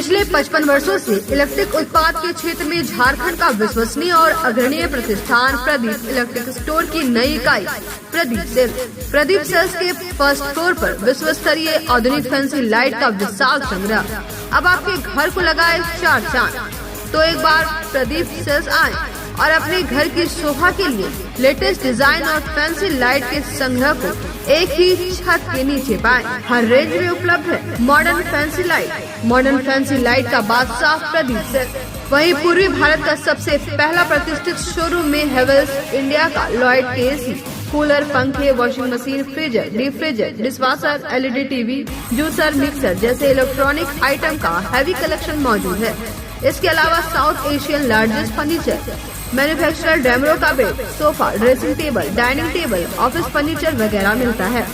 पिछले 55 वर्षों से इलेक्ट्रिक उत्पाद के क्षेत्र में झारखंड का विश्वसनीय और अग्रणीय प्रतिष्ठान प्रदीप इलेक्ट्रिक स्टोर की नई इकाई प्रदीप सेल्स के फर्स्ट फ्लोर पर विश्व स्तरीय आधुनिक फैंसी लाइट का विशाल संग्रह अब आपके घर को लगाए 4 चांद। तो एक बार प्रदीप सेल्स आए और अपने घर की शोभा के लिए लेटेस्ट डिजाइन और फैंसी लाइट के संग्रह को एक ही छत के नीचे पाएं। हर रेंज में उपलब्ध है मॉडर्न फैंसी लाइट का बादशाह प्रदीप सेल्स। वहीं पूर्वी भारत का सबसे पहला प्रतिष्ठित शोरूम में हेवेल्स इंडिया का लॉयड के एसी, कूलर, पंखे, washing machine, freezer, deep freezer, dishwasher, LED TV, juicer, mixer जैसे इलेक्ट्रॉनिक आइटम का हैवी कलेक्शन मौजूद है। इसके अलावा South Asian largest furniture manufacturer Damro का bed, sofa, dressing table, dining table, office furniture वगैरह मिलता है।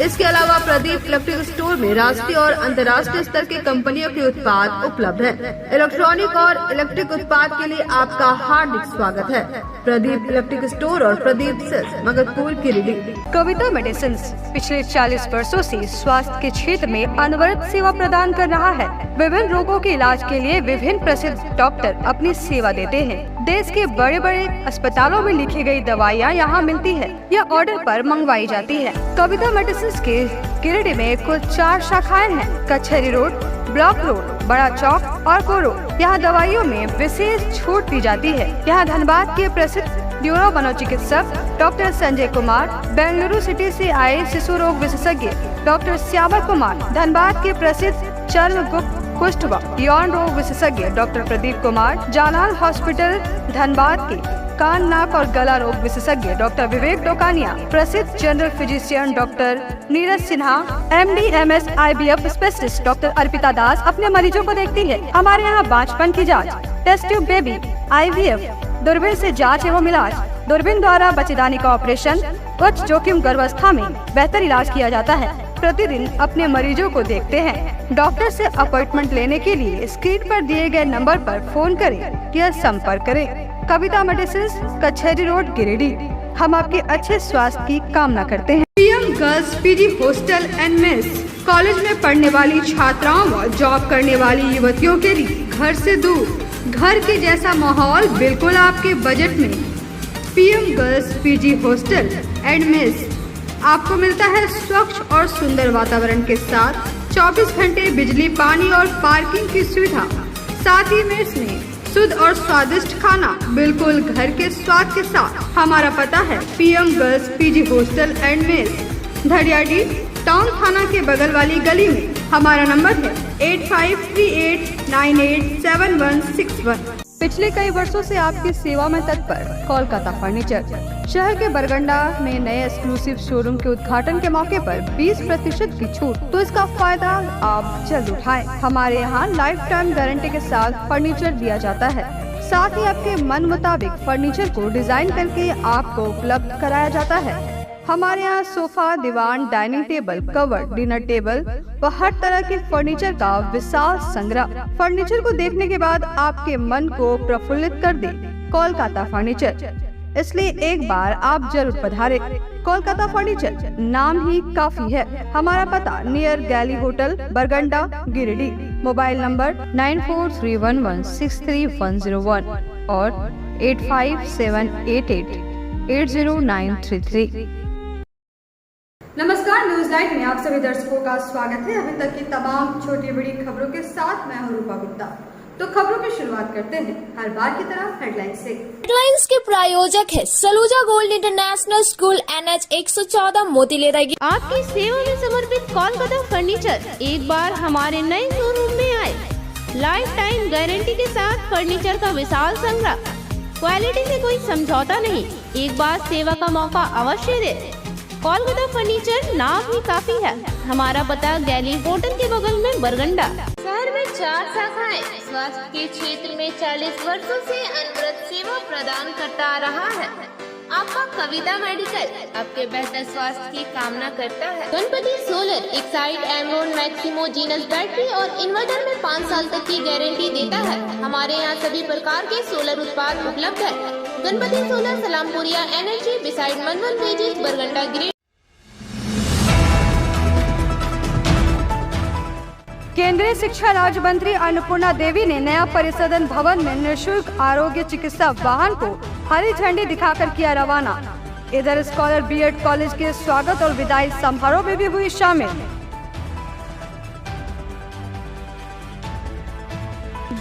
इसके अलावा प्रदीप इलेक्ट्रिक स्टोर में राष्ट्रीय और अंतर्राष्ट्रीय स्तर की कंपनियों के उत्पाद उपलब्ध है। इलेक्ट्रॉनिक और इलेक्ट्रिक उत्पाद के लिए आपका हार्दिक स्वागत है। प्रदीप इलेक्ट्रिक स्टोर और प्रदीप सेल्स, मगधपुर, गिरिडीह। कविता मेडिसिन्स पिछले 40 वर्षों से स्वास्थ्य के क्षेत्र में अनवरत सेवा प्रदान कर रहा है। विभिन्न रोगों के इलाज के लिए विभिन्न प्रसिद्ध डॉक्टर अपनी सेवा देते हैं। देश के बड़े बड़े अस्पतालों में लिखी गई दवाइयाँ यहाँ मिलती है या ऑर्डर पर मंगवाई जाती है। कविता मेडिसिन्स के गिरिडीह में कुल 4 शाखाएं हैं। कचहरी रोड, ब्लॉक रोड, बड़ा चौक और को रोड। यहाँ दवाइयों में विशेष छूट दी जाती है। यहाँ धनबाद के प्रसिद्ध न्यूरो मनोचिकित्सक डॉक्टर संजय कुमार, बेंगलुरु सिटी से आए शिशु रोग विशेषज्ञ डॉक्टर श्यामा कुमार, धनबाद के प्रसिद्ध चर्म, गुप्त, कुष्ठ व यौन रोग विशेषज्ञ डॉक्टर प्रदीप कुमार, जालाल हॉस्पिटल धनबाद के कान, नाक और गला रोग विशेषज्ञ डॉक्टर विवेक डोकानिया, प्रसिद्ध general physician doctor Neeraj Sinha, MD MS IVF specialist doctor Arpita Das अपने मरीजों को देखती है। हमारे यहाँ बांझपन की जांच, टेस्ट ट्यूब बेबी, IVF, दूरबीन से जांच एवं इलाज, दूरबीन द्वारा बच्चेदानी का ऑपरेशन, उच्च जोखिम गर्भावस्था में बेहतर इलाज किया जाता है। प्रतिदिन अपने मरीजों को देखते हैं। डॉक्टर से अपॉइंटमेंट लेने के लिए स्क्रीन पर दिए गए नंबर पर फोन करें या संपर्क करें। कविता मेडिसिन्स, कचहरी रोड, गिरिडीह। हम आपके अच्छे स्वास्थ्य की कामना करते हैं। PM girls PG hostel and mess college में पढ़ने वाली छात्राओं व जॉब करने वाली युवतियों के लिए घर से दूर, घर के जैसा माहौल बिल्कुल आपके बजट में। PM girls PG hostel and mess आपको मिलता है स्वच्छ और सुंदर वातावरण के साथ 24 घंटे बिजली, पानी और पार्किंग की सुविधा। साथ ही मेस में शुद्ध और स्वादिष्ट खाना बिल्कुल घर के स्वाद के साथ। हमारा पता है PM girls PG hostel and mess, धड़ियाडी टाउन थाना के बगल वाली गली में। हमारा नंबर है 8538987161। पिछले कई वर्षों से आपकी सेवा में तत्पर कोलकाता फर्नीचर। शहर के बरगंडा में नए एक्सक्लूसिव शोरूम के उद्घाटन के मौके पर 20% की छूट, तो इसका फायदा आप जल्द उठाएं। हमारे यहाँ लाइफ टाइम गारंटी के साथ फर्नीचर दिया जाता है। साथ ही आपके मन मुताबिक फर्नीचर को डिजाइन करके आपको उपलब्ध कराया जाता है। हमारे यहाँ सोफा, दीवान, dining table, cover, dinner table व हर तरह के फर्नीचर का विशाल संग्रह। फर्नीचर को देखने के बाद आपके मन को प्रफुल्लित कर दे कोलकाता फर्नीचर, इसलिए एक बार आप जरूर पधारें। कोलकाता फर्नीचर नाम ही काफी है। हमारा पता नियर गैली होटल, बरगंडा, गिरिडीह। मोबाइल नंबर 9431163101 और 8578880933। नमस्कार, न्यूज लाइट में आप सभी दर्शकों का स्वागत है। अभी तक की तमाम छोटी बड़ी खबरों के साथ मैं हूं रूपा गुप्ता। तो खबरों की शुरुआत करते हैं हर बार की तरह हेडलाइंस से। हेडलाइंस के प्रायोजक है Saluja gold international school, NH 114, मोतीलेरा। आपकी सेवा में समर्पित कोलकाता फर्नीचर एक बार हमारे नए शोरूम में आए। लाइफ टाइम गारंटी के साथ फर्नीचर का विशाल संग्रह, क्वालिटी से कोई समझौता नहीं। एक बार सेवा का मौका अवश्य दे। कोलकाता फर्नीचर नाम ही काफी है। हमारा पता गैली होटल के बगल में, बरगंडा। शहर में 4 शाखाएं स्वास्थ्य के क्षेत्र में 40 वर्षों से अनवरत सेवा प्रदान करता आ रहा है। आपका कविता मेडिकल आपके बेहतर स्वास्थ्य की कामना करता है। Ganpati solar Exide Amaron Maximo genus battery और इन्वर्टर में 5 साल तक की गारंटी देता है। हमारे यहाँ सभी प्रकार के सोलर उत्पाद उपलब्ध है। Ganpati solar, Salampuria energy, besides मनवन वेजिस, बरगंडा, गिरिडीह। केंद्रीय शिक्षा राज्य मंत्री अन्नपूर्णा देवी ने नया परिसदन भवन में निःशुल्क आरोग्य चिकित्सा वाहन को हरी झंडी दिखाकर किया रवाना। इधर स्कॉलर बीएड कॉलेज के स्वागत और विदाई समारोह में भी हुई शामिल।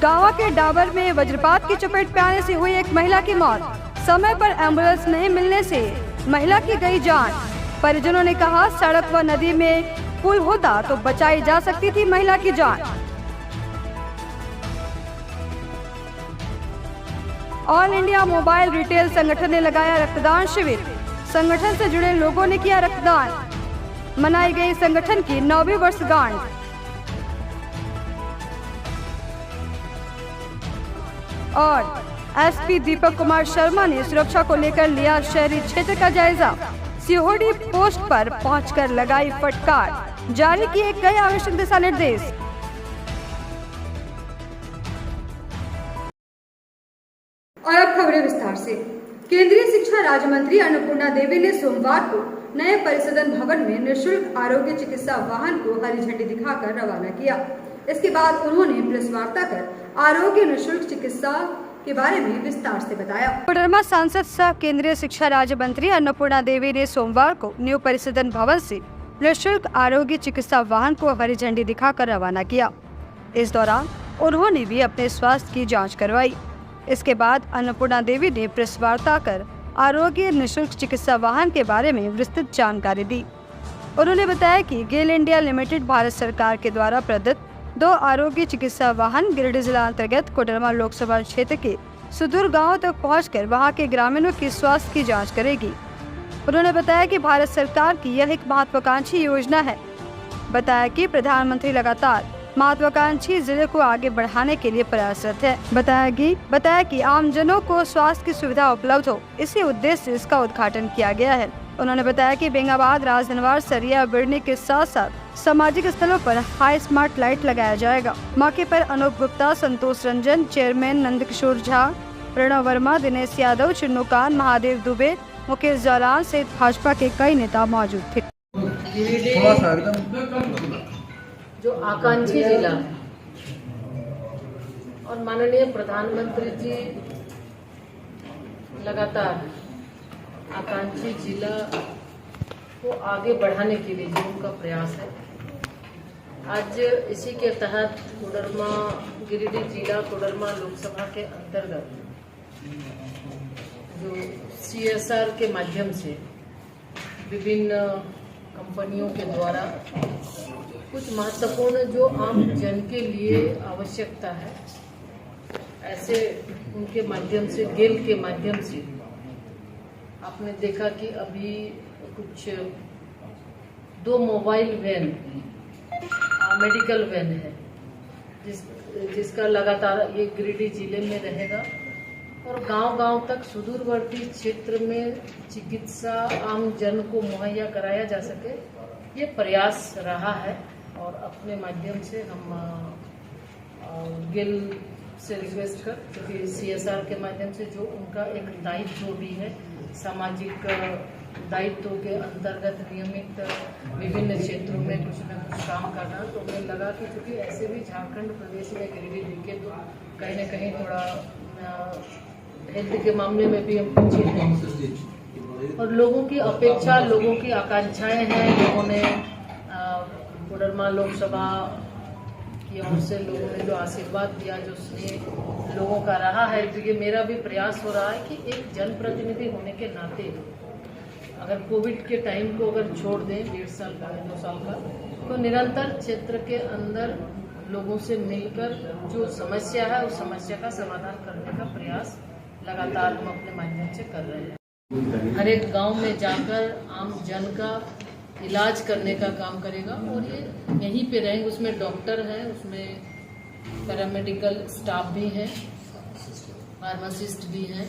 गाँव के डाबर में वज्रपात की चपेट में आने से हुई एक महिला की मौत। समय पर एम्बुलेंस नहीं मिलने से महिला की गई जान। परिजनों ने कहा, सड़क व नदी में पुल होता तो बचाई जा सकती थी महिला की जान। ऑल इंडिया मोबाइल रिटेल संगठन ने लगाया रक्तदान शिविर। संगठन से जुड़े लोगों ने किया रक्तदान। मनाई गई संगठन की 9वीं वर्षगांठ। और एसपी दीपक कुमार शर्मा ने सुरक्षा को लेकर लिया शहरी क्षेत्र का जायजा। सीओडी पोस्ट पर पहुंचकर लगाई फटकार। जारी किए कई आवश्यक दिशा निर्देश। और अब खबरें विस्तार से। केंद्रीय शिक्षा राज्य मंत्री अन्नपूर्णा देवी ने सोमवार को नए परिसदन भवन में निःशुल्क आरोग्य चिकित्सा वाहन को हरी झंडी दिखाकर रवाना किया। इसके बाद उन्होंने प्रेस वार्ता कर आरोग्य निःशुल्क चिकित्सा के बारे में विस्तार से बताया। कोडरमा सांसद सह केंद्रीय शिक्षा राज्य मंत्री अन्नपूर्णा देवी ने सोमवार को न्यू परिसदन भवन से निःशुल्क आरोग्य चिकित्सा वाहन को हरी झंडी दिखाकर रवाना किया। इस दौरान उन्होंने भी अपने स्वास्थ्य की जांच करवाई। इसके बाद अन्नपूर्णा देवी ने प्रेस वार्ता कर आरोग्य निःशुल्क चिकित्सा वाहन के बारे में विस्तृत जानकारी दी। उन्होंने बताया कि गेल इंडिया लिमिटेड भारत सरकार के द्वारा प्रदत्त 2 आरोग्य चिकित्सा वाहन गिरिडीह जिला अंतर्गत कोडरमा लोकसभा क्षेत्र के सुदूर गांवों तक पहुंचकर वहां के ग्रामीणों की स्वास्थ्य की जांच करेगी। उन्होंने बताया कि भारत सरकार की यह एक महत्वाकांक्षी योजना है। बताया कि प्रधानमंत्री लगातार महत्वाकांक्षी जिले को आगे बढ़ाने के लिए प्रयासरत है। बताया कि आमजनों को स्वास्थ्य की सुविधा उपलब्ध हो, इसी उद्देश्य से इसका उद्घाटन किया गया है। उन्होंने बताया कि बेंगाबाद, राजधनवार, सरिया, बिरनी के साथ साथ सामाजिक स्थलों पर हाई स्मार्ट लाइट लगाया जाएगा। मौके पर अनूप गुप्ता, संतोष रंजन, चेयरमैन नंदकिशोर झा, प्रणव वर्मा, दिनेश यादव, चिन्नू खान, महादेव दुबे, मुकेश जालान सहित भाजपा के कई नेता मौजूद थे। जो आकांक्षी जिला है और माननीय प्रधानमंत्री जी लगातार आकांक्षी जिला को आगे बढ़ाने के लिए जो उनका प्रयास है, आज इसी के तहत कोडरमा गिरिडीह जिला कोडरमा लोकसभा के अंतर्गत जो CSR के माध्यम से विभिन्न कंपनियों के द्वारा कुछ महत्वपूर्ण जो आम जन के लिए आवश्यकता है, ऐसे उनके माध्यम से, गेल के माध्यम से आपने देखा कि अभी कुछ 2 मोबाइल वैन, मेडिकल वैन है, जिसका लगातार ये गिरिडीह जिले में रहेगा और गांव-गांव तक सुदूरवर्ती क्षेत्र में चिकित्सा आम जन को मुहैया कराया जा सके, ये प्रयास रहा है। और अपने माध्यम से हम गिल से रिक्वेस्ट कर, क्योंकि CSR के माध्यम से जो उनका एक दायित्व भी है, सामाजिक दायित्व के अंतर्गत नियमित विभिन्न क्षेत्रों में कुछ न कुछ काम करना, तो मुझे लगा कि क्योंकि ऐसे भी झारखंड प्रदेश में गिरिडीह दिखे तो कहीं न कहीं थोड़ा हेल्थ के मामले में भी हम पीछे हैं और लोगों की अपेक्षा, लोगों की आकांक्षाएं हैं। लोगों ने कोडरमा लोकसभा की ओर से लोगों ने जो आशीर्वाद दिया, जो स्नेह लोगों का रहा है, तो ये मेरा भी प्रयास हो रहा है कि एक जनप्रतिनिधि होने के नाते अगर कोविड के टाइम को अगर छोड़ दें 1.5 साल का, 2 साल का, तो निरंतर क्षेत्र के अंदर लोगों से मिलकर जो समस्या है उस समस्या का समाधान करने का प्रयास लगातार हम अपने माध्यम से कर रहे हैं। हर एक गांव में जाकर आम जन का इलाज करने का काम करेगा और ये यहीं पे रहेंगे। उसमें डॉक्टर हैं, उसमें पैरामेडिकल स्टाफ भी हैं, फार्मासिस्ट भी हैं,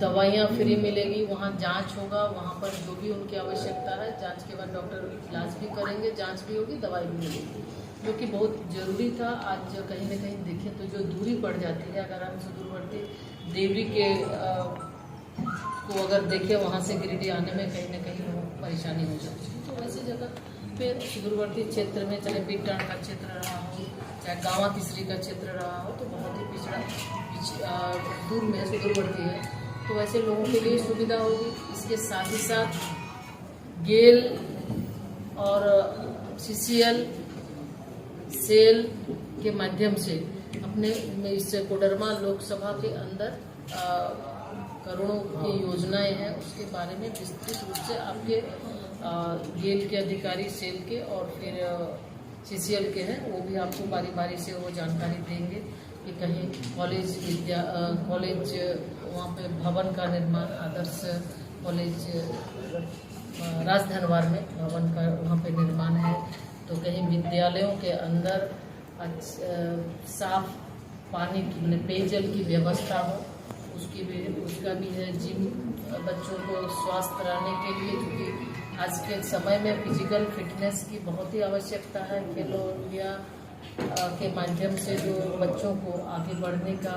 दवाइयाँ फ्री मिलेगी, वहाँ जांच होगा, वहाँ पर जो भी उनकी आवश्यकता है, जांच के बाद डॉक्टर इलाज भी करेंगे, जांच भी होगी, दवाई भी मिलेगी, जो कि बहुत ज़रूरी था। आज कहीं न कहीं देखें तो जो दूरी पड़ जाती है, अगर हम सुदूरवर्ती देवरी के को अगर देखें, वहाँ से गिरिडीह आने में कहीं न कहीं परेशानी हो जाती है, तो ऐसी जगह फिर सुदूरवर्ती क्षेत्र में, चाहे बीटान का क्षेत्र रहा हो चाहे गाँव तीसरी का क्षेत्र रहा हो तो बहुत ही दूर में सुदूरवर्ती है, तो वैसे लोगों के लिए सुविधा होगी। इसके साथ ही साथ गेल और CCL सेल के माध्यम से अपने इस कोडरमा लोकसभा के अंदर करोड़ों की योजनाएं हैं, उसके बारे में विस्तृत रूप से आपके गेल के अधिकारी सेल के और फिर CCL के हैं, वो भी आपको बारी बारी से वो जानकारी देंगे कि कहीं कॉलेज वहाँ पे भवन का निर्माण, आदर्श कॉलेज राजधनवार में भवन का वहाँ पे निर्माण है, तो कहीं विद्यालयों के अंदर साफ पानी की पेयजल की व्यवस्था हो, उसका भी है। जिम बच्चों को स्वस्थ रहने के लिए, क्योंकि आज के समय में फिजिकल फिटनेस की बहुत ही आवश्यकता है। खेलो इंडिया के माध्यम से जो बच्चों को आगे बढ़ने का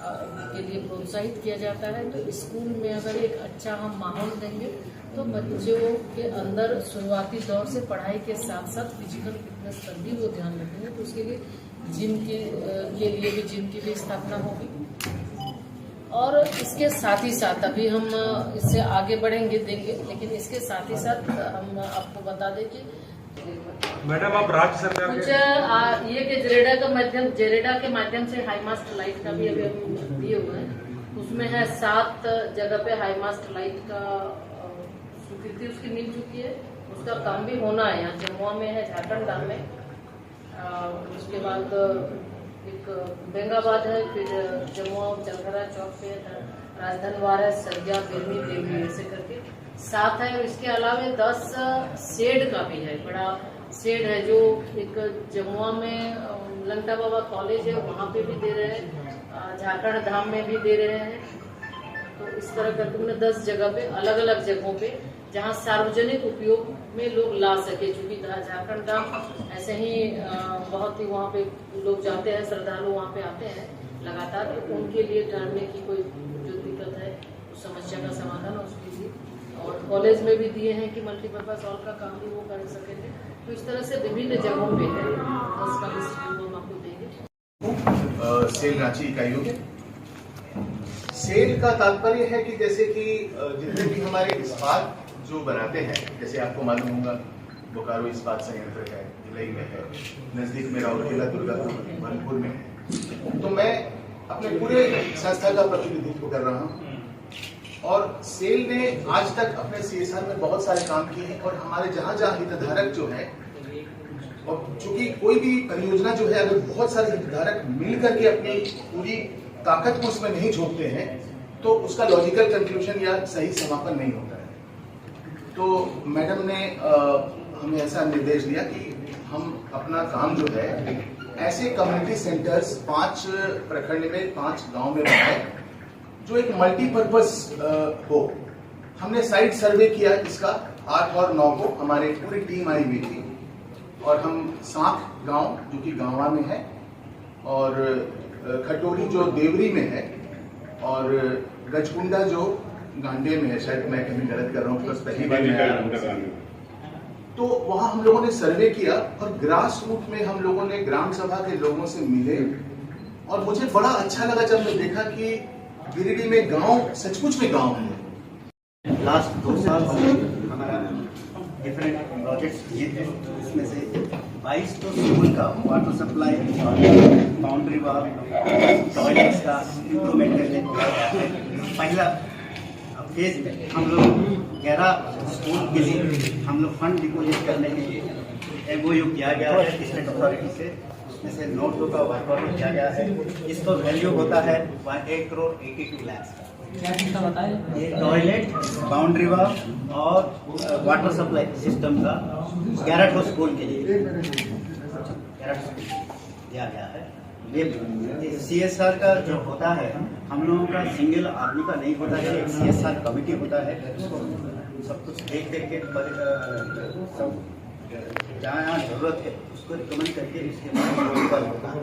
के लिए प्रोत्साहित किया जाता है, तो स्कूल में अगर एक अच्छा हम माहौल देंगे तो बच्चों के अंदर शुरुआती दौर से पढ़ाई के साथ साथ फिजिकल फिटनेस पर भी वो ध्यान रखेंगे, तो उसके लिए जिम के लिए भी जिम की भी स्थापना होगी। और इसके साथ ही साथ अभी हम इससे आगे बढ़ेंगे देंगे, लेकिन इसके साथ ही साथ हम आपको बता दें कि मैडम आप राज्य सरकार कुछ ये कि जेरेडा के माध्यम से हाईमास्ट लाइट का भी अभी हम दिए हुए हैं, उसमें है 7 जगह पे हाईमास्ट लाइट का स्वीकृति उसकी मिल चुकी है, उसका काम भी होना है। यहाँ जमुआ में है, झारखंड डाम में, उसके बाद एक बेंगाबाद है, फिर जमुआ चलघरा चौक पे राजधनवार है, सरजा बेरमी देवी, ऐसे करके 7 है। और इसके अलावा 10 शेड का भी है, बड़ा शेड है जो एक जमुआ में लंगटा बाबा कॉलेज है वहाँ पे भी दे रहे हैं, झारखंड धाम में भी दे रहे हैं। तो इस तरह करके उन्हें 10 जगह पे अलग अलग जगहों पे जहाँ सार्वजनिक उपयोग में लोग ला सके, क्योंकि झारखंड धाम ऐसे ही बहुत ही वहाँ पे लोग जाते हैं, श्रद्धालु वहाँ पे आते हैं लगातार, तो उनके लिए ठहरने की कोई जो दिक्कत है उस समस्या का समाधान है उसके लिए। और कॉलेज में भी दिए हैं कि मल्टीपर्पज हॉल का काम भी वो कर सकेंगे। तो इस तरह से विभिन्न जगहों पे है, 10 का लिस्ट हम आपको देंगे। सेल रांची इकाइयों के सेल का तात्पर्य है कि जैसे कि जितने भी हमारे इस्पात जो बनाते हैं, जैसे आपको मालूम होगा बोकारो इस्पात संयंत्र है, भिलाई में है, नजदीक में राउरकेला, दुर्गापुर, भरतपुर में है, तो मैं अपने पूरे संस्था का प्रतिनिधित्व कर रहा हूँ। और सेल ने आज तक अपने CSR में बहुत सारे काम किए हैं, और हमारे जहाँ जहाँ हितधारक जो है, और चूंकि कोई भी परियोजना जो है अगर बहुत सारे हितधारक मिलकर के अपनी पूरी ताकत को उसमें नहीं झोंकते हैं तो उसका लॉजिकल कंक्लूजन या सही समापन नहीं होता है। तो मैडम ने हमें ऐसा निर्देश दिया कि हम अपना काम जो है ऐसे कम्युनिटी सेंटर्स 5 प्रखंड में 5 गांव में बनाए जो एक मल्टीपर्पज हो। हमने साइट सर्वे किया, इसका 8 और 9 को हमारे पूरी टीम आई हुई थी, और हम सांख गांव जो कि गांवा में है, और खटोरी जो देवरी में है, और गजकुंडा जो गांडे में है, शायद मैं कहीं गलत कर रहा हूँ, पहली बार तो वहाँ हम लोगों ने सर्वे किया, और ग्रास रूट में हम लोगों ने ग्राम सभा के लोगों से मिले, और मुझे बड़ा अच्छा लगा जब मैं देखा कि गिरिडीह में गांव सचमुच में गांव है। लास्ट 2 साल से हमारा डिफरेंट प्रोजेक्ट्स किए थे, इसमें से 22 तो स्कूल का water supply, boundary wall, toilets का इम्प्रूवमेंट करने को है। पहला फेज में हम लोग 11 स्कूल के लिए हम लोग फंड डिपोजिट करने के लिए MOU किया गया है स्टेट अथॉरिटी से, उसमें से नोटों का वर्कआउट किया गया है। इसका वैल्यू होता है 1 करोड़ 82 लाख का। क्या चीज़ का बताएं? ये टॉयलेट, बाउंड्री वॉल और वाटर सप्लाई सिस्टम का 11 स्कूल के लिए 11 दिया गया है। ये CSR का जो होता है हम लोगों का सिंगल आदमी का नहीं होता है, एक CSR कमेटी होता है, सब कुछ देख करके सब जहाँ जरूरत है उसको रिकमेंड करके उसके बाद होता है।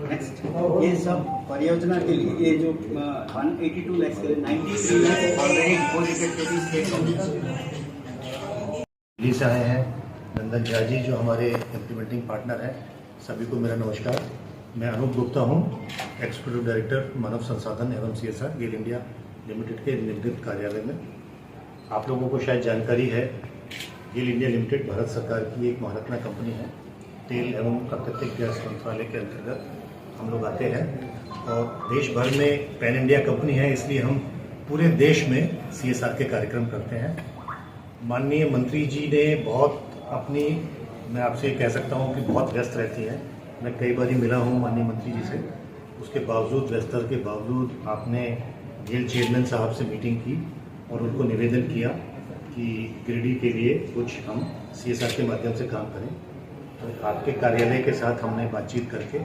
नेक्स्ट, ये सब परियोजना के लिए ये जो 182 लाख के लिए 93 lakh already deposited to the state government. Delhi से आए हैं नंदन झा जी जो हमारे इम्प्लीमेंटिंग पार्टनर हैं, सभी को मेरा नमस्कार। मैं अनूप गुप्ता हूँ, एक्जीक्यूटिव डायरेक्टर मानव संसाधन एवं CSR गेल इंडिया लिमिटेड के निगमित कार्यालय में। आप लोगों को शायद जानकारी है, गेल इंडिया लिमिटेड भारत सरकार की एक महारत्ना कंपनी है। तेल एवं प्राकृतिक गैस मंत्रालय के अंतर्गत हम लोग आते हैं और देश भर में पैन इंडिया कंपनी है, इसलिए हम पूरे देश में CSR के कार्यक्रम करते हैं। माननीय मंत्री जी ने मैं आपसे कह सकता हूँ कि बहुत व्यस्त रहती है। मैं कई बार मिला हूँ माननीय मंत्री जी से, उसके बावजूद, व्यस्तता के बावजूद आपने गेल चेयरमैन साहब से मीटिंग की और उनको निवेदन किया कि गिरिडीह के लिए कुछ हम CSR के माध्यम से काम करें। तो आपके कार्यालय के साथ हमने बातचीत करके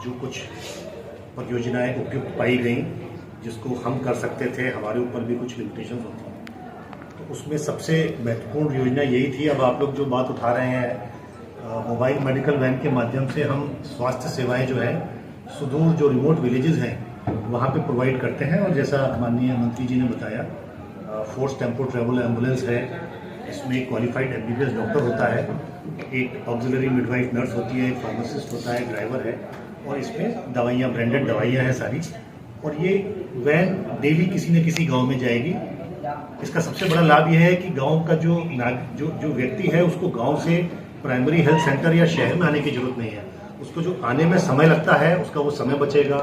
जो कुछ परियोजनाएं उपयुक्त पाई गई जिसको हम कर सकते थे, हमारे ऊपर भी कुछ लिमिटेशंस होती हैं, तो उसमें सबसे महत्वपूर्ण योजना यही थी। अब आप लोग जो बात उठा रहे हैं, मोबाइल मेडिकल वैन के माध्यम से हम स्वास्थ्य सेवाएं जो है सुदूर जो रिमोट विलेजेस हैं वहाँ पे प्रोवाइड करते हैं। और जैसा माननीय मंत्री जी ने बताया, फोर्स टेम्पो ट्रैवल एम्बुलेंस है, इसमें क्वालिफाइड MBBS डॉक्टर होता है, एक ऑक्सिलरी मिडवाइफ नर्स होती है, एक फार्मासिस्ट होता है, ड्राइवर है, और इसमें दवाइयाँ, ब्रांडेड दवाइयाँ हैं सारी। और ये वैन डेली किसी न किसी गांव में जाएगी। इसका सबसे बड़ा लाभ यह है कि गांव का जो व्यक्ति है उसको गांव से प्राइमरी हेल्थ सेंटर या शहर में आने की जरूरत नहीं है। उसको जो आने में समय लगता है उसका वो समय बचेगा,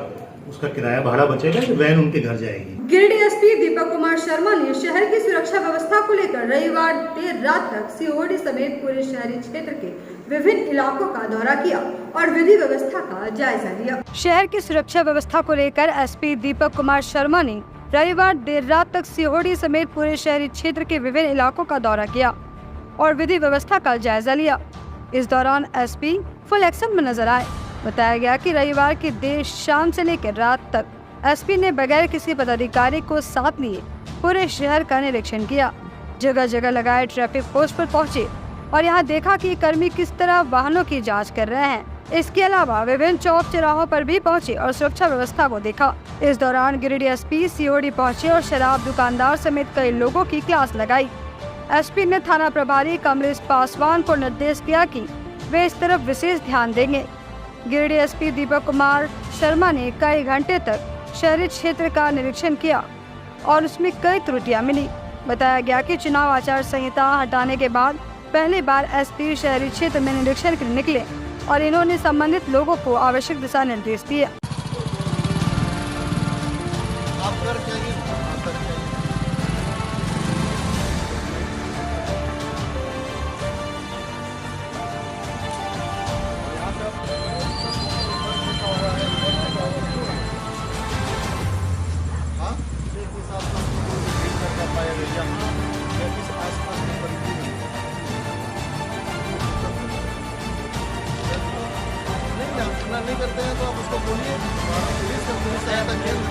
उसका किराया भाड़ा बचेगा, तो वैन उनके घर जाएगी। गिरिडीह SP दीपक कुमार शर्मा ने शहर की सुरक्षा व्यवस्था को लेकर रविवार देर रात तक COD समेत पूरे शहरी क्षेत्र के विभिन्न इलाकों का दौरा किया और विधि व्यवस्था का जायजा लिया। शहर की सुरक्षा व्यवस्था को लेकर SP दीपक कुमार शर्मा ने रविवार देर रात तक COD समेत पूरे शहरी क्षेत्र के विभिन्न इलाकों का दौरा किया और विधि व्यवस्था का जायजा लिया। इस दौरान SP फुल एक्शन में नजर आए। बताया गया कि रविवार की देर शाम से लेकर रात तक SP ने बगैर किसी पदाधिकारी को साथ लिए पूरे शहर का निरीक्षण किया। जगह जगह लगाए ट्रैफिक पोस्ट पर पहुंचे और यहां देखा कि कर्मी किस तरह वाहनों की जांच कर रहे हैं। इसके अलावा विभिन्न चौक चौराहों पर भी पहुंचे और सुरक्षा व्यवस्था को देखा। इस दौरान गिरिडीह SP COD पहुंचे और शराब दुकानदार समेत कई लोगों की क्लास लगाई। SP ने थाना प्रभारी कमलेश पासवान को निर्देश दिया कि वे इस तरफ विशेष ध्यान देंगे। गिरिडीह SP दीपक कुमार शर्मा ने कई घंटे तक शहरी क्षेत्र का निरीक्षण किया और उसमें कई त्रुटियां मिली। बताया गया कि चुनाव आचार संहिता हटाने के बाद पहली बार SP शहरी क्षेत्र में निरीक्षण के लिए निकले और इन्होंने संबंधित लोगों को आवश्यक दिशा निर्देश दिए। नहीं करते हैं तो आप उसको बोलिए, पुलिस सहायता केंद्र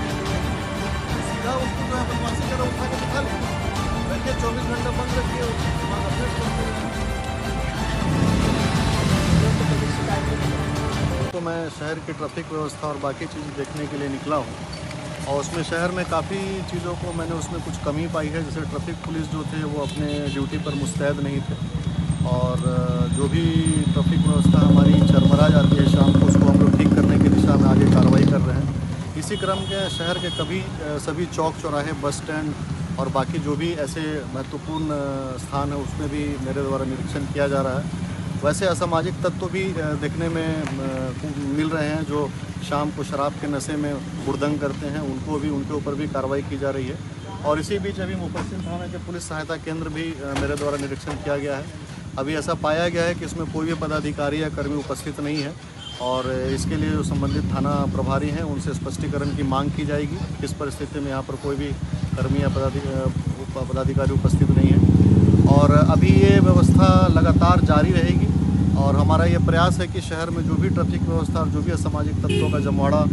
सीधा उसको जो है बदमाशी करो उठा के दिखा लीजिए, रखिए 24 घंटा बंद रखिए, तो मैं शहर की ट्रैफिक व्यवस्था और बाकी चीज़ देखने के लिए निकला हूँ और उसमें शहर में काफ़ी चीज़ों को मैंने उसमें कुछ कमी पाई है। जैसे ट्रैफिक पुलिस जो थे वो अपने ड्यूटी पर मुस्तैद नहीं थे और जो भी ट्रैफिक व्यवस्था हमारी चरमरा जाती है शाम को, उसको हम लोग ठीक करने की दिशा में आगे कार्रवाई कर रहे हैं। इसी क्रम के शहर के सभी चौक चौराहे, बस स्टैंड और बाकी जो भी ऐसे महत्वपूर्ण स्थान है उसमें भी मेरे द्वारा निरीक्षण किया जा रहा है। वैसे असामाजिक तत्व भी देखने में मिल रहे हैं जो शाम को शराब के नशे में हुड़दंग करते हैं, उनके ऊपर भी कार्रवाई की जा रही है। और इसी बीच अभी मुफस्सिल थाना के पुलिस सहायता केंद्र भी मेरे द्वारा निरीक्षण किया गया है। अभी ऐसा पाया गया है कि इसमें कोई भी पदाधिकारी या कर्मी उपस्थित नहीं है और इसके लिए जो संबंधित थाना प्रभारी हैं उनसे स्पष्टीकरण की मांग की जाएगी। इस परिस्थिति में यहाँ पर कोई भी कर्मी या पदाधिकारी उपस्थित नहीं है और अभी ये व्यवस्था लगातार जारी रहेगी और हमारा ये प्रयास है कि शहर में जो भी ट्रैफिक व्यवस्था और जो भी असामाजिक तत्वों का जमावड़ा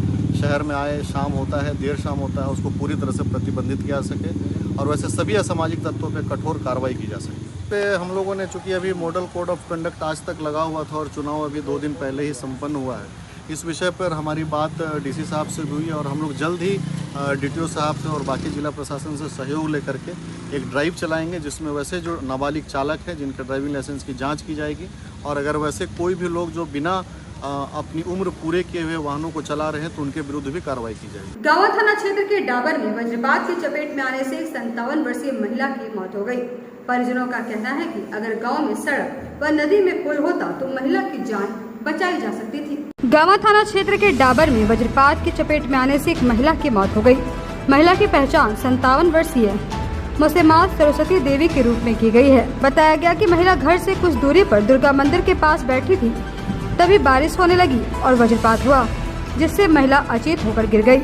शहर में आए, शाम होता है, देर शाम होता है, उसको पूरी तरह से प्रतिबंधित किया जा सके और वैसे सभी असामाजिक तत्वों पे कठोर कार्रवाई की जा सके। पे हम लोगों ने चूँकि अभी मॉडल कोड ऑफ कंडक्ट आज तक लगा हुआ था और चुनाव अभी 2 दिन पहले ही संपन्न हुआ है, इस विषय पर हमारी बात DC साहब से हुई और हम लोग जल्द ही DTO साहब से और बाकी जिला प्रशासन से सहयोग लेकर के एक ड्राइव चलाएंगे जिसमें वैसे जो नाबालिग चालक हैं जिनके ड्राइविंग लाइसेंस की जांच की जाएगी और अगर वैसे कोई भी लोग जो बिना अपनी उम्र पूरे किए हुए वाहनों को चला रहे हैं तो उनके विरुद्ध भी कार्रवाई की जाएगी। गावा थाना क्षेत्र के डाबर में वज्रपात की चपेट में आने से 57 वर्षीय महिला की मौत हो गई। परिजनों का कहना है कि अगर गांव में सड़क व नदी में पुल होता तो महिला की जान बचाई जा सकती थी। गावा थाना क्षेत्र के डाबर में वज्रपात की चपेट में आने से एक महिला की मौत हो गई। महिला की पहचान 57 वर्षीय मुसेमात सरस्वती देवी के रूप में की गई है। बताया गया कि महिला घर से कुछ दूरी पर दुर्गा मंदिर के पास बैठी थी, तभी बारिश होने लगी और वज्रपात हुआ, जिससे महिला अचेत होकर गिर गई।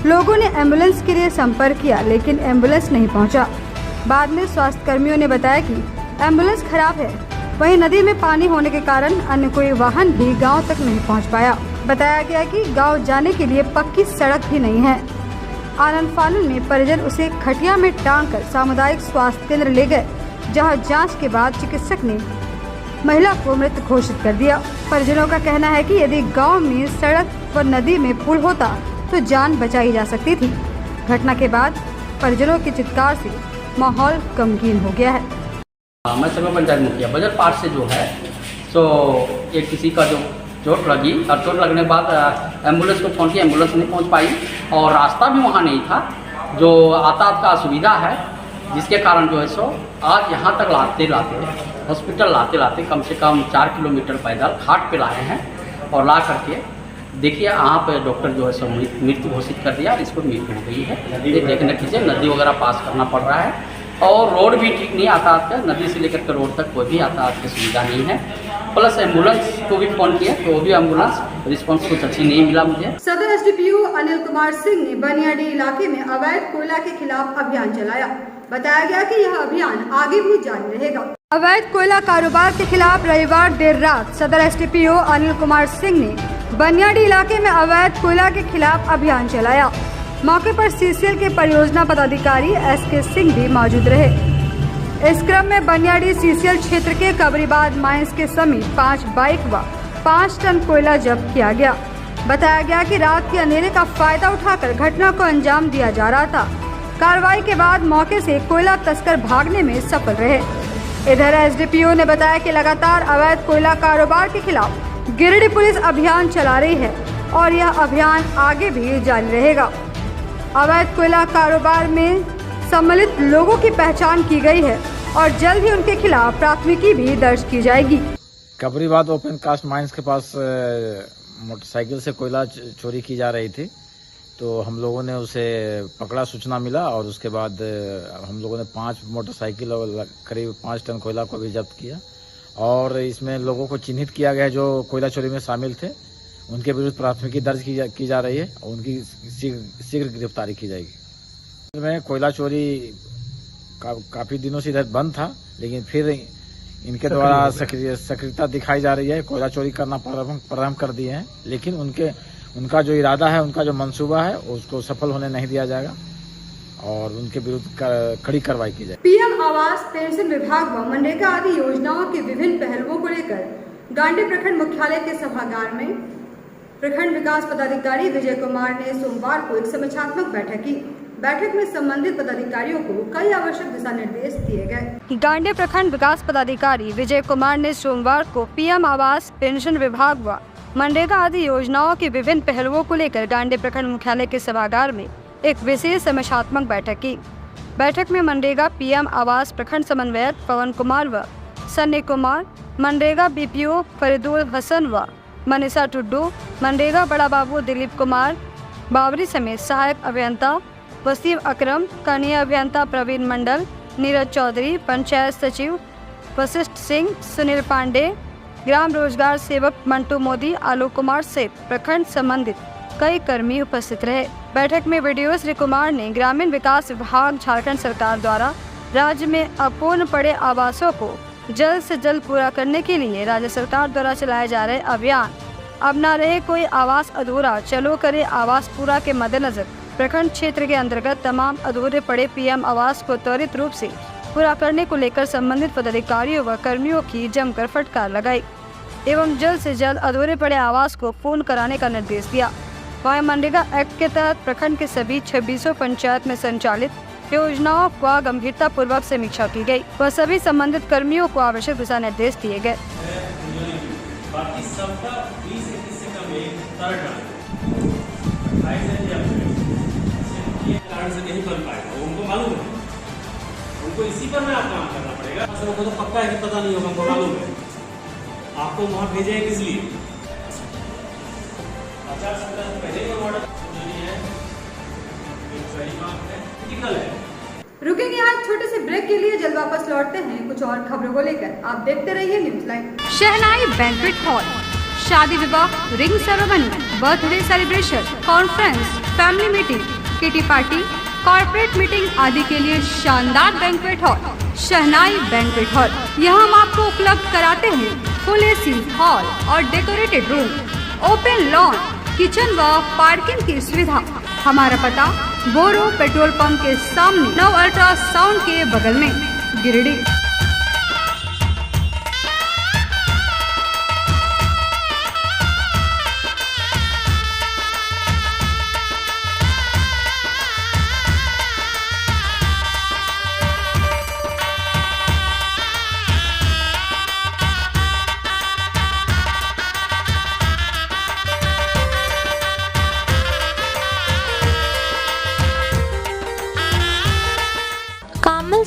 लोगों ने एम्बुलेंस के लिए संपर्क किया, लेकिन एम्बुलेंस नहीं पहुंचा। बाद में स्वास्थ्य कर्मियों ने बताया कि एम्बुलेंस खराब है। वहीं नदी में पानी होने के कारण अन्य कोई वाहन भी गांव तक नहीं पहुंच पाया। बताया गया कि गांव जाने के लिए पक्की सड़क भी नहीं है। आनन फानन में परिजन उसे खटिया में टांग कर सामुदायिक स्वास्थ्य केंद्र ले गए, जहां जांच के बाद चिकित्सक ने महिला को मृत घोषित कर दिया। परिजनों का कहना है कि यदि गांव में सड़क व नदी में पुल होता तो जान बचाई जा सकती थी। घटना के बाद परिजनों की चित्कार से माहौल गमगीन हो गया है। मैं सर्व पंचायत मुखिया वज्रपात से जो है तो एक किसी का जो चोट लगी और चोट लगने के बाद एम्बुलेंस को फोन किया, एम्बुलेंस नहीं पहुंच पाई और रास्ता भी वहाँ नहीं था, जो यातायात का असुविधा है, जिसके कारण जो है सो आज यहाँ तक लाते हॉस्पिटल लाते कम से कम 4 किलोमीटर पैदल घाट पे लाए हैं और ला करके देखिए यहाँ पे डॉक्टर जो है सो मृत्यु घोषित कर दिया। इसको मृत्यु हो गई है। ये देखने कीजिए, नदी वगैरह पास करना पड़ रहा है और रोड भी ठीक नहीं यातायात का, नदी से लेकर के रोड तक कोई भी यातायात की सुविधा नहीं है। प्लस एम्बुलेंस को भी फोन किया तो वो भी एम्बुलेंस रिस्पांस कुछ अच्छी नहीं मिला मुझे। सदर एसडीपीओ अनिल कुमार सिंह ने बनियाडी इलाके में अवैध कोयला के खिलाफ अभियान चलाया। बताया गया कि यह अभियान आगे भी जारी रहेगा। अवैध कोयला कारोबार के खिलाफ रविवार देर रात सदर एसडीपीओ अनिल कुमार सिंह ने बनियाडी इलाके में अवैध कोयला के खिलाफ अभियान चलाया। मौके पर सीसीएल के परियोजना पदाधिकारी एसके सिंह भी मौजूद रहे। इस क्रम में बनियाडी सीसीएल क्षेत्र के कबरीबाद माइंस के समीप 5 बाइक व 5 टन कोयला जब्त किया गया। बताया गया कि रात के अंधेरे का फायदा उठाकर घटना को अंजाम दिया जा रहा था। कार्रवाई के बाद मौके से कोयला तस्कर भागने में सफल रहे। इधर एसडीपीओ ने बताया कि लगातार अवैध कोयला कारोबार के खिलाफ गिरिडीह पुलिस अभियान चला रही है और यह अभियान आगे भी जारी रहेगा। अवैध कोयला कारोबार में सम्मिलित लोगों की पहचान की गई है और जल्द ही उनके खिलाफ प्राथमिकी भी दर्ज की जाएगी। कबरीबाद ओपन कास्ट माइंस के पास मोटरसाइकिल से कोयला चोरी की जा रही थी, तो हम लोगों ने उसे पकड़ा, सूचना मिला और उसके बाद हम लोगों ने 5 मोटरसाइकिल और करीब 5 टन कोयला को भी जब्त किया और इसमें लोगों को चिन्हित किया गया जो कोयला चोरी में शामिल थे। उनके विरुद्ध प्राथमिकी दर्ज की जा रही है और उनकी शीघ्र गिरफ्तारी की जाएगी। में कोयला चोरी काफी दिनों से इधर बंद था, लेकिन फिर इनके द्वारा सक्रियता दिखाई जा रही है। कोयला चोरी करना प्रारंभ कर दिए हैं, लेकिन उनका जो इरादा है, उनका जो मंसूबा है, उसको सफल होने नहीं दिया जाएगा और उनके विरुद्ध कड़ी कार्रवाई की जाए। पीएम आवास, पेंशन विभाग व मनरेगा आदि योजनाओं के विभिन्न पहलुओं को लेकर गांडी प्रखंड मुख्यालय के सभागार में प्रखंड विकास पदाधिकारी विजय कुमार ने सोमवार को एक समीक्षात्मक बैठक की। बैठक में संबंधित पदाधिकारियों को कई आवश्यक दिशा निर्देश दिए गए। गांडी प्रखंड विकास पदाधिकारी विजय कुमार ने सोमवार को पीएम आवास, पेंशन विभाग व मनरेगा आदि योजनाओं के विभिन्न पहलुओं को लेकर गांडी प्रखंड मुख्यालय के सभागार में एक विशेष समीक्षात्मक बैठक की। बैठक में मनरेगा पीएम आवास प्रखंड समन्वयक पवन कुमार व सन्नी कुमार, मनरेगा बीपीओ फरीदुल हसन व मनीषा टुड्डू, मनरेगा बड़ा बाबू दिलीप कुमार बावरी समेत सहायक अभियंता वसीम अकरम, कनीय अभियंता प्रवीण मंडल, नीरज चौधरी, पंचायत सचिव वशिष्ठ सिंह, सुनील पांडे, ग्राम रोजगार सेवक मंटू मोदी, आलोक कुमार से प्रखंड संबंधित कई कर्मी उपस्थित रहे। बैठक में वीडियो श्री कुमार ने ग्रामीण विकास विभाग झारखंड सरकार द्वारा राज्य में अपूर्ण पड़े आवासों को जल्द से जल्द पूरा करने के लिए राज्य सरकार द्वारा चलाए जा रहे अभियान अब न रहे कोई आवास अधूरा, चलो करे आवास पूरा के मद्देनजर प्रखंड क्षेत्र के अंतर्गत तमाम अधूरे पड़े पीएम आवास को त्वरित रूप से पूरा करने को लेकर संबंधित पदाधिकारियों व कर्मियों की जमकर फटकार लगाई एवं जल्द से जल्द अधूरे पड़े आवास को पूर्ण कराने का निर्देश दिया। वहीं मनरेगा एक्ट के तहत प्रखंड के सभी 2600 पंचायत में संचालित योजनाओं का गंभीरता पूर्वक समीक्षा की गई व सभी संबंधित कर्मियों को आवश्यक दिशा निर्देश दिए गए। बाकी सबका 20-21 से कम एक तरह डाल ये कारण से नहीं बन पाएगा, वो उनको मालूम है, उनको इसी पर में आप काम करना पड़ेगा। सबको तो पक्का है कि पता नहीं होगा, हमको मालूम है। आपको वहाँ भेजे हैं किस लिए? आचार संहिता से पहले ही ऑर्डर नहीं है, सही बात है, क्रिटिकल है। रुकेंगे यहाँ एक छोटे से ब्रेक के लिए, जल्द वापस लौटते हैं कुछ और खबरों को लेकर। आप देखते रहिए न्यूज लाइन। शहनाई बैंक्वेट हॉल, शादी विवाह, ring ceremony, birthday celebration, conference, family meeting, kitty party, corporate meeting आदि के लिए शानदार बैंक्वेट हॉल शहनाई बैंक्वेट हॉल। यहाँ हम आपको उपलब्ध कराते हैं फुल एसी हॉल और decorated room, open lawn, kitchen व पार्किंग की सुविधा। हमारा पता बोरो पेट्रोल पंप के सामने, नव अल्ट्रासाउंड के बगल में, Giridih.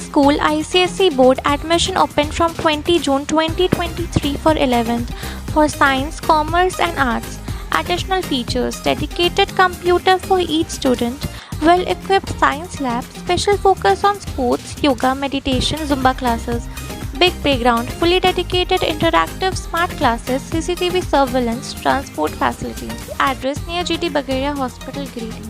School ICSE board admission open from 20 June 2023 for 11th for science, commerce and arts. Additional features: dedicated computer for each student, well-equipped science lab, special focus on sports, yoga, meditation, Zumba classes, big playground, fully dedicated interactive smart classes, CCTV surveillance, transport facilities. Address near GT Bagheria Hospital, Giridih.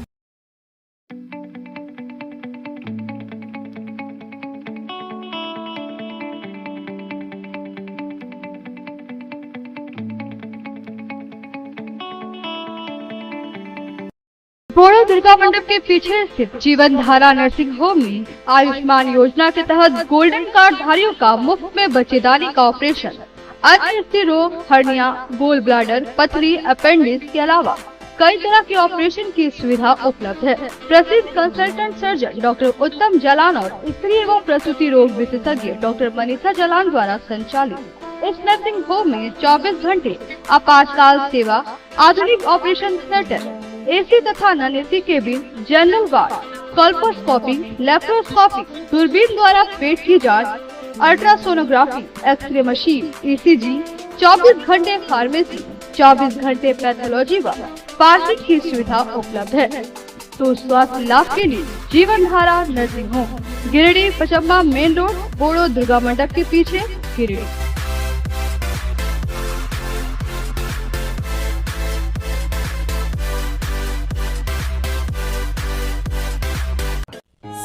बोरो दुर्गा मंडप के पीछे स्थित जीवन Dhara nursing home में आयुष्मान योजना के तहत golden card धारियों का मुफ्त में बच्चेदानी का ऑपरेशन, अन्य स्त्री रोग, हर्निया, गोल ब्लाडर, पथरी, अपेंडिक्स के अलावा कई तरह के ऑपरेशन की सुविधा उपलब्ध है। प्रसिद्ध कंसल्टेंट सर्जन डॉक्टर उत्तम जालान और स्त्री एवं प्रसूति रोग विशेषज्ञ डॉक्टर मनीषा जालान द्वारा संचालित इस नर्सिंग होम में 24 घंटे आपातकाल सेवा, आधुनिक ऑपरेशन थिएटर, एसी तथा non AC cabin, general ward, colposcopy, laparoscopy, दूरबीन द्वारा पेट की जांच, अल्ट्रासोनोग्राफी, एक्सरे मशीन, ईसीजी, 24 घंटे फार्मेसी, 24 घंटे पैथोलॉजी व पार्किंग की सुविधा उपलब्ध है। तो स्वास्थ्य लाभ के लिए Jeevan Dhara nursing home, Giridih, Pachamba main road, Boro Durga Mandap के पीछे, गिरिडीह।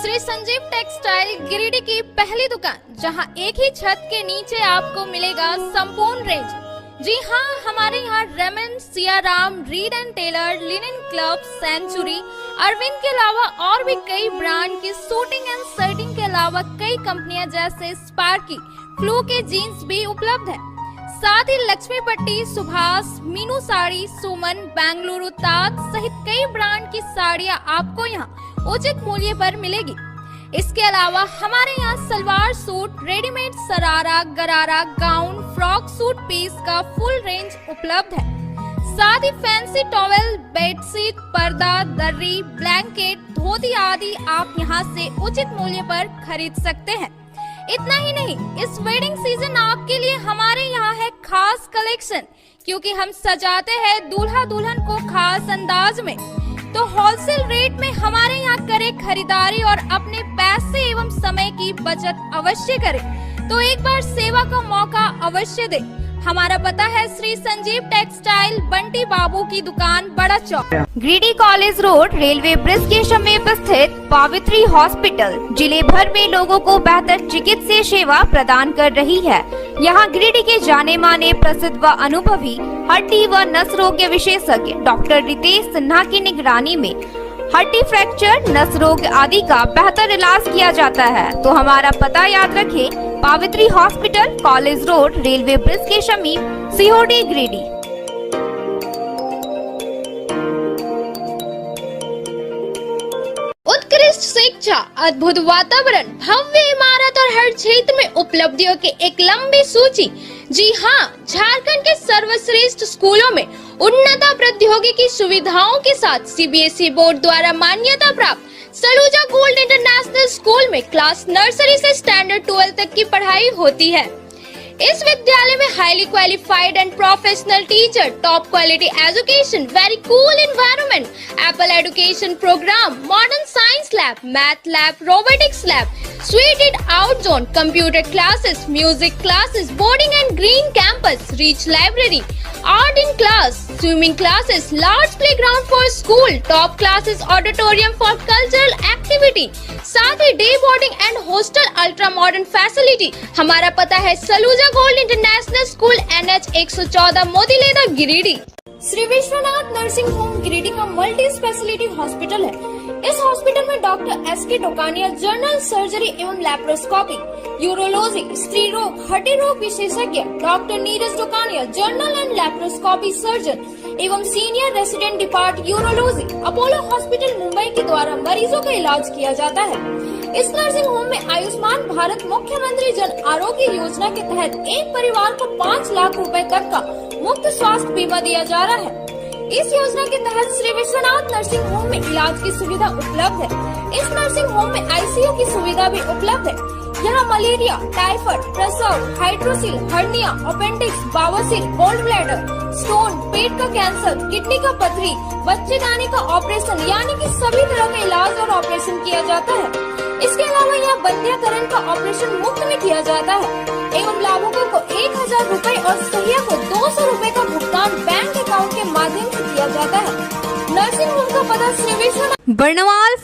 श्री संजीव टेक्सटाइल गिरिडीह की पहली दुकान, जहां एक ही छत के नीचे आपको मिलेगा संपूर्ण रेंज। जी हाँ, हमारे यहाँ Raymond, Siyaram, Reid and Taylor, Linen Club, Century, Arvind के अलावा और भी कई ब्रांड की सूटिंग एंड शर्टिंग के अलावा कई कंपनियां जैसे स्पार्की, फ्लू के जीन्स भी उपलब्ध है। साथ ही लक्ष्मी पट्टी, सुभाष, मीनू साड़ी, सुमन, बेंगलुरु ताज सहित कई ब्रांड की साड़ियां आपको यहाँ उचित मूल्य पर मिलेगी। इसके अलावा हमारे यहाँ सलवार सूट, रेडीमेड सरारा, गरारा, गाउन, फ्रॉक सूट पीस का फुल रेंज उपलब्ध है। साथ ही फैंसी टॉवेल, बेडशीट, पर्दा, दर्री, ब्लैंकेट, धोती आदि आप यहाँ से उचित मूल्य पर खरीद सकते हैं। इतना ही नहीं, इस वेडिंग सीजन आपके लिए हमारे यहाँ है खास कलेक्शन, क्योंकि हम सजाते हैं दूल्हा दुल्हन को खास अंदाज में। तो होलसेल रेट में हमारे यहाँ करें खरीदारी और अपने पैसे एवं समय की बचत अवश्य करें। तो एक बार सेवा का मौका अवश्य दें। हमारा पता है श्री संजीव टेक्सटाइल, बंटी बाबू की दुकान, Bada Chowk, Giridih college road, railway bridge के समीप स्थित पावित्री हॉस्पिटल जिले भर में लोगों को बेहतर चिकित्सीय सेवा प्रदान कर रही है। यहाँ गिरिडीह के जाने माने, प्रसिद्ध व अनुभवी हड्डी व नस रोग के विशेषज्ञ डॉक्टर रितेश सिन्हा की निगरानी में हड्डी फ्रैक्चर, नस रोग आदि का बेहतर इलाज किया जाता है। तो हमारा पता याद रखें, Pavitri hospital, college road, railway bridge के समीप, सीहोडी, गिरिडीह। उत्कृष्ट शिक्षा शिक्षा, अद्भुत वातावरण, भव्य इमारत और हर क्षेत्र में उपलब्धियों की एक लंबी सूची। जी हाँ, झारखंड के सर्वश्रेष्ठ स्कूलों में उन्नत प्रौद्योगिकी सुविधाओं के साथ सीबीएसई बोर्ड द्वारा मान्यता प्राप्त सलूजा गोल्ड इंटरनेशनल स्कूल में क्लास नर्सरी से स्टैंडर्ड 12 तक की पढ़ाई होती है। इस विद्यालय में highly qualified and professional teacher, top quality education, very cool environment, Apple education program, modern science lab, math lab, robotics lab, seated out zone, computer classes, music classes, boarding and green campus, rich library, art in class, swimming classes, large playground for school, top classes, auditorium for cultural activity, साथ ही day boarding and hostel, ultra modern facility. हमारा पता है Saluja gold international school, NH 114, Motileda, Giridih. Shri Vishwanath nursing home Giridih का multi speciality hospital है। इस hospital में doctor SK Tokania general surgery एवं लैप्रोस्कोपी, यूरोलॉजी, स्त्री रोग, हड्डी रोग विशेषज्ञ, doctor Neeraj Tokania general and laparoscopy surgeon एवं senior resident depart urology, Apollo hospital Mumbai के द्वारा मरीजों का इलाज किया जाता है। इस नर्सिंग होम में आयुष्मान भारत मुख्यमंत्री जन आरोग्य योजना के तहत एक परिवार को 5 लाख रुपए तक का मुफ्त स्वास्थ्य बीमा दिया जा रहा है। इस योजना के तहत श्री विश्वनाथ नर्सिंग होम में इलाज की सुविधा उपलब्ध है। इस नर्सिंग होम में ICU की सुविधा भी उपलब्ध है। यहाँ मलेरिया, टाइफाइड, प्रसव, हाइड्रोसिल, हर्निया, अपेंडिक्स, बावसील, गोल्ड ब्लैडर, स्टोन, पेट का कैंसर, किडनी का पथरी, बच्चेदानी का ऑपरेशन यानी कि सभी तरह का इलाज और ऑपरेशन किया जाता है। इसके अलावा यहाँ बंध्याकरण का ऑपरेशन मुफ्त में किया जाता है एवं लाभुकों को 1000 रूपए और सहिया को 200 रूपए का भुगतान बैंक अकाउंट के माध्यम से किया जाता है। नर्सिंग होम का पता श्री विश्वनाथ। बर्नवाल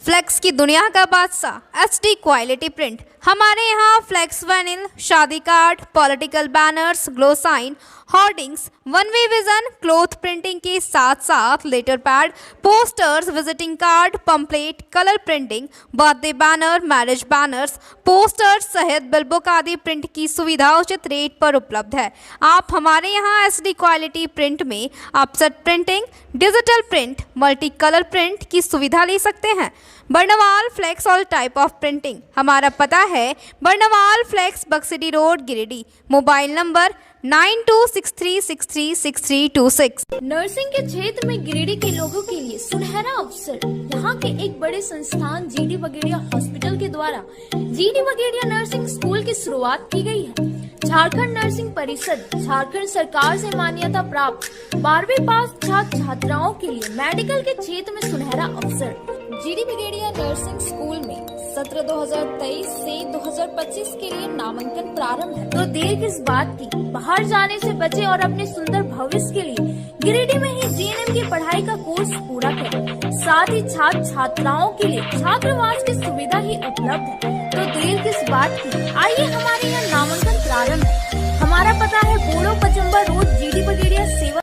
फ्लेक्स की दुनिया का बादशाह, HD क्वालिटी प्रिंट। हमारे यहाँ फ्लेक्स वैनिल, शादी card, political banners, glow sign, hoardings, one way vision, cloth printing के साथ साथ letter pad, posters, visiting card, pamphlet, colour printing, birthday banner, marriage banners, posters सहित बिलबुक आदि प्रिंट की सुविधा उचित रेट पर उपलब्ध है। आप हमारे यहाँ SD क्वालिटी प्रिंट में offset printing, digital print, multi colour print की सुविधा ले सकते हैं। Barnwal flex all type of printing. हमारा पता है Barnwal flex, Baksidih road, Giridih. Mobile number 9263636326। Nursing के क्षेत्र में गिरिडीह के लोगों के लिए सुनहरा अवसर। यहाँ के एक बड़े संस्थान GD बगेड़िया हॉस्पिटल के द्वारा GD बगेड़िया नर्सिंग स्कूल की शुरुआत की गई है। झारखंड नर्सिंग परिषद झारखंड सरकार से मान्यता प्राप्त 12वीं पास छात्र छात्राओं के लिए मेडिकल के क्षेत्र में सुनहरा अवसर। GD बगेड़िया नर्सिंग स्कूल में सत्र 2023 से 2025 के लिए नामांकन प्रारंभ है। तो देर किस बात की, बाहर जाने से बचे और अपने सुंदर भविष्य के लिए गिरिडीह में ही GNM की पढ़ाई का कोर्स पूरा करें। साथ ही छात्र छात्राओं के लिए छात्रावास की सुविधा ही उपलब्ध है। तो देर किस बात की, आइए हमारे यहाँ नामांकन प्रारंभ है। हमारा पता है बोड़ो पचम्बा रोड, GD बगेड़िया सेवा।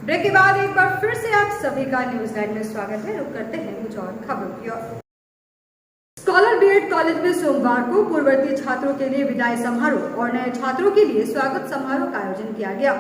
ब्रेक के बाद एक बार फिर से आप सभी का न्यूज नाइट में स्वागत है। रुक करते हैं कुछ और खबरों की ओर। स्कॉलर BEd कॉलेज में सोमवार को पूर्ववर्ती छात्रों के लिए विदाई समारोह और नए छात्रों के लिए स्वागत समारोह का आयोजन किया गया।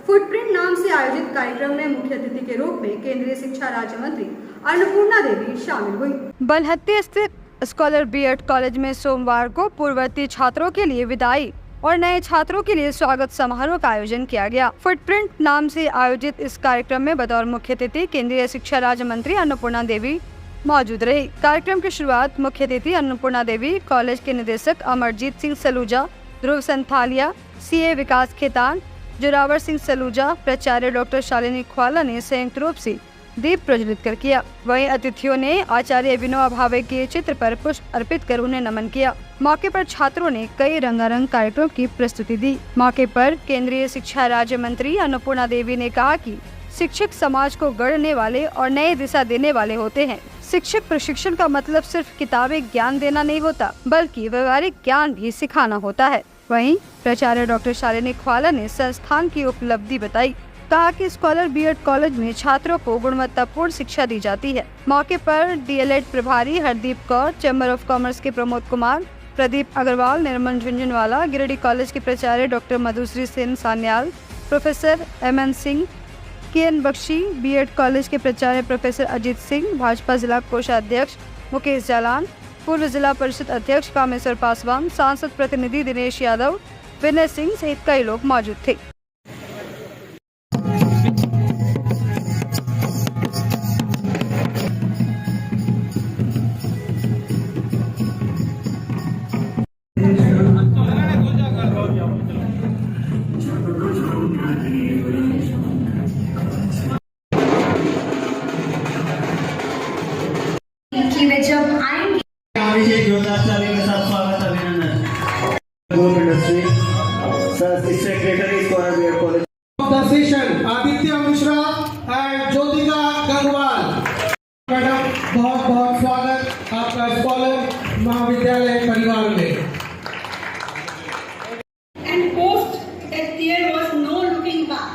फुटप्रिंट नाम से आयोजित कार्यक्रम में मुख्य अतिथि के रूप में केंद्रीय शिक्षा राज्य मंत्री अन्नपूर्णा देवी शामिल हुई। बलहत्ती स्थित स्कॉलर BEd कॉलेज में सोमवार को पूर्ववर्ती छात्रों के लिए विदाई और नए छात्रों के लिए स्वागत समारोह का आयोजन किया गया। फुटप्रिंट नाम से आयोजित इस कार्यक्रम में बतौर मुख्य अतिथि केंद्रीय शिक्षा राज्य मंत्री अन्नपूर्णा देवी मौजूद रही। कार्यक्रम की शुरुआत मुख्य अतिथि अन्नपूर्णा देवी, कॉलेज के निदेशक अमरजीत सिंह सलूजा, ध्रुव संथालिया, CA विकास खेतान, जोरावर सिंह सलूजा, प्राचार्य डॉक्टर शालिनी ख्वाला ने संयुक्त रूप से दीप प्रज्वलित कर किया। वहीं अतिथियों ने आचार्य विनोबा भावे के चित्र पर पुष्प अर्पित कर उन्हें नमन किया। मौके पर छात्रों ने कई रंगारंग कार्यक्रम की प्रस्तुति दी। मौके पर केंद्रीय शिक्षा राज्य मंत्री अन्नपूर्णा देवी ने कहा कि शिक्षक समाज को गढ़ने वाले और नई दिशा देने वाले होते हैं। शिक्षक प्रशिक्षण का मतलब सिर्फ किताबी ज्ञान देना नहीं होता, बल्कि व्यवहारिक ज्ञान भी सिखाना होता है। वहीं प्राचार्य डॉक्टर शालिनी ख्वाला ने संस्थान की उपलब्धि बताई। कहा कि स्कॉलर BEd कॉलेज में छात्रों को गुणवत्तापूर्ण शिक्षा दी जाती है। मौके पर DLED प्रभारी Hardeep Kaur, Chamber of Commerce के प्रमोद कुमार, प्रदीप अग्रवाल, निर्मल झुंझुनवाला, गिरिडीह कॉलेज के प्राचार्य doctor Madhushree Sen Sanyal, professor MN Singh, KN Bakshi, BEd college के प्राचार्य प्रोफेसर अजीत सिंह, भाजपा जिला कोषाध्यक्ष मुकेश जालान, पूर्व जिला परिषद अध्यक्ष कामेश्वर पासवान, सांसद प्रतिनिधि दिनेश यादव, विनय सिंह सहित कई लोग मौजूद थे। आदित्य मिश्रा एंड ज्योतिका गंगवाल, मैडम बहुत बहुत स्वागत आपका स्कॉलर महाविद्यालय परिवार में। And post that there was no looking back.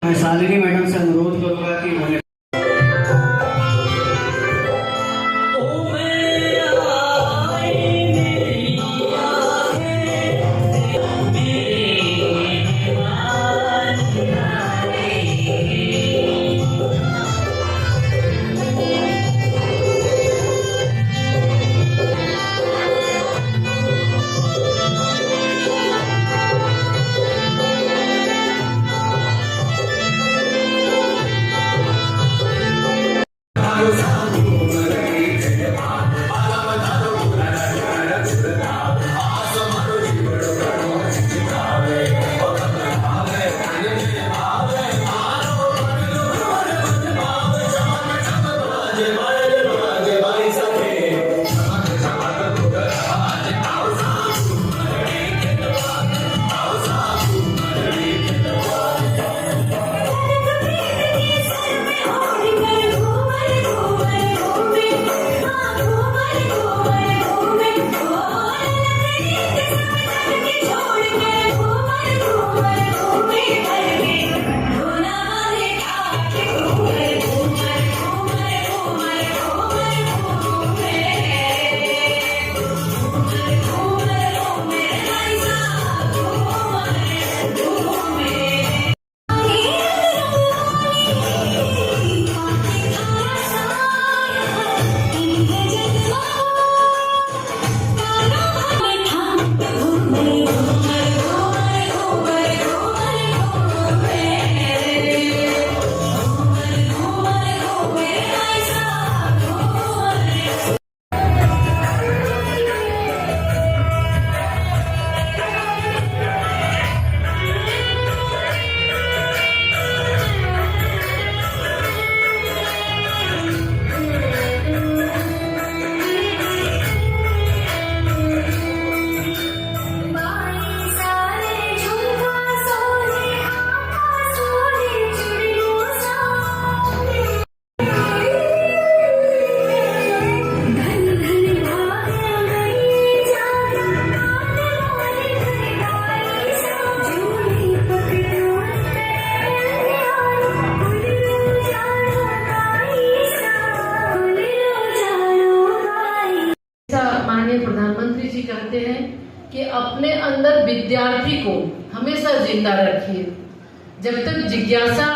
मैं शालिनी मैडम से अनुरोध करूंगा कि उन्हें प्रधानमंत्री जी कहते हैं कि अपने अंदर विद्यार्थी को हमेशा जिंदा रखिए। जब तक जिज्ञासा